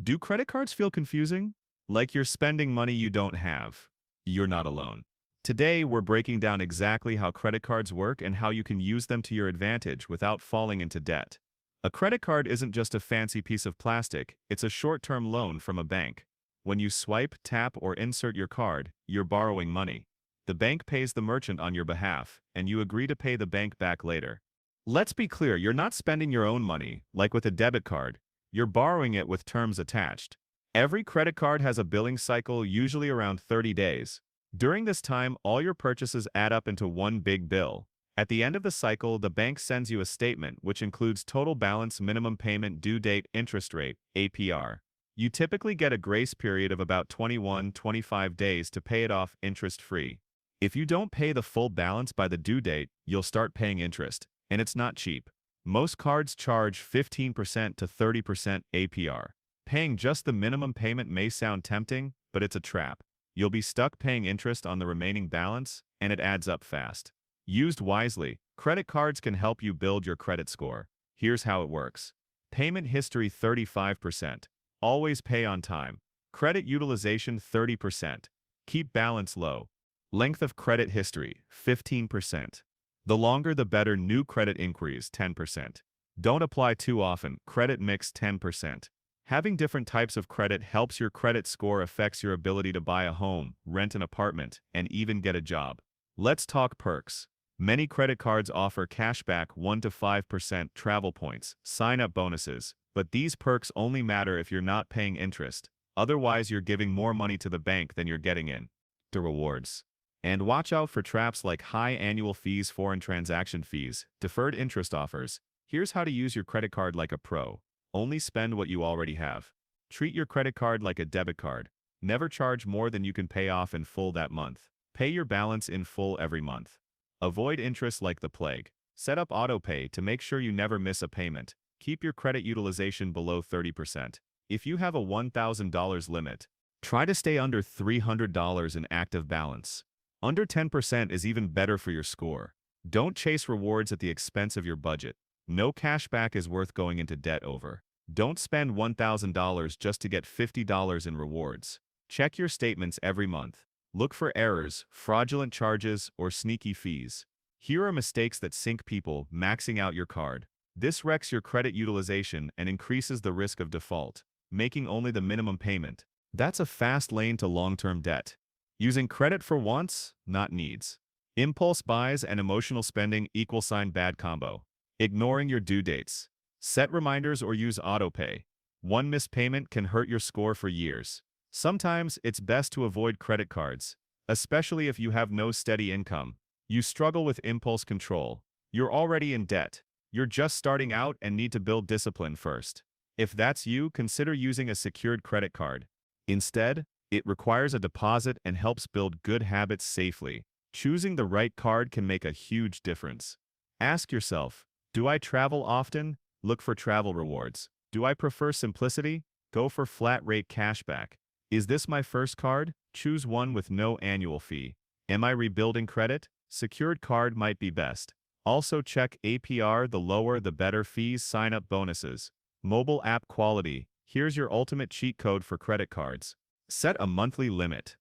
Do credit cards feel confusing? Like you're spending money you don't have? You're not alone. Today, we're breaking down exactly how credit cards work and how you can use them to your advantage without falling into debt. A credit card isn't just a fancy piece of plastic, it's a short-term loan from a bank. When you swipe, tap, or insert your card, you're borrowing money. The bank pays the merchant on your behalf, and you agree to pay the bank back later. Let's be clear, you're not spending your own money, like with a debit card. You're borrowing it with terms attached. Every credit card has a billing cycle, usually around 30 days. During this time, all your purchases add up into one big bill. At the end of the cycle, the bank sends you a statement which includes total balance, minimum payment, due date, interest rate, APR. You typically get a grace period of about 21-25 days to pay it off interest-free. If you don't pay the full balance by the due date, you'll start paying interest, and it's not cheap. Most cards charge 15% to 30% APR. Paying just the minimum payment may sound tempting, but it's a trap. You'll be stuck paying interest on the remaining balance, and it adds up fast. Used wisely, credit cards can help you build your credit score. Here's how it works. Payment history 35%. Always pay on time. Credit utilization 30%. Keep balance low. Length of credit history 15%. The longer the better. New credit inquiries 10%. Don't apply too often. Credit mix 10%. Having different types of credit helps your credit score, affects your ability to buy a home, rent an apartment, and even get a job. Let's talk perks. Many credit cards offer cashback 1 to 5%, travel points, sign-up bonuses, but these perks only matter if you're not paying interest. Otherwise, you're giving more money to the bank than you're getting in. The rewards. And watch out for traps like high annual fees, foreign transaction fees, deferred interest offers. Here's how to use your credit card like a pro. Only spend what you already have. Treat your credit card like a debit card. Never charge more than you can pay off in full that month. Pay your balance in full every month. Avoid interest like the plague. Set up autopay to make sure you never miss a payment. Keep your credit utilization below 30%. If you have a $1,000 limit, try to stay under $300 in active balance. Under 10% is even better for your score. Don't chase rewards at the expense of your budget. No cashback is worth going into debt over. Don't spend $1,000 just to get $50 in rewards. Check your statements every month. Look for errors, fraudulent charges, or sneaky fees. Here are mistakes that sink people: maxing out your card. This wrecks your credit utilization and increases the risk of default. Making only the minimum payment. That's a fast lane to long-term debt. Using credit for wants, not needs. Impulse buys and emotional spending =, bad combo. Ignoring your due dates. Set reminders or use autopay. One missed payment can hurt your score for years. Sometimes it's best to avoid credit cards, especially if you have no steady income. You struggle with impulse control. You're already in debt. You're just starting out and need to build discipline first. If that's you, consider using a secured credit card. Instead, it requires a deposit and helps build good habits safely. Choosing the right card can make a huge difference. Ask yourself, do I travel often? Look for travel rewards. Do I prefer simplicity? Go for flat rate cashback. Is this my first card? Choose one with no annual fee. Am I rebuilding credit? Secured card might be best. Also check APR, the lower the better. Fees, sign-up bonuses. Mobile app quality. Here's your ultimate cheat code for credit cards. Set a monthly limit.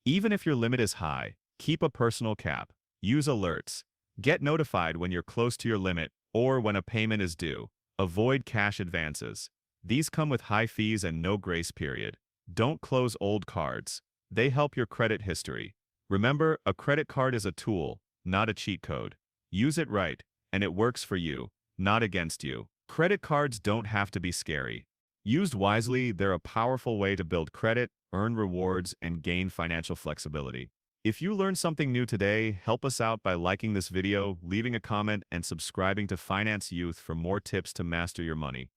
Even if your limit is high, keep a personal cap. Use alerts. Get notified when you're close to your limit or when a payment is due. Avoid cash advances. These come with high fees and no grace period. Don't close old cards. They help your credit history. Remember, a credit card is a tool, not a cheat code. Use it right, and it works for you, not against you. Credit cards don't have to be scary. Used wisely, they're a powerful way to build credit, earn rewards, and gain financial flexibility. If you learned something new today, help us out by liking this video, leaving a comment, and subscribing to Finance Youth for more tips to master your money.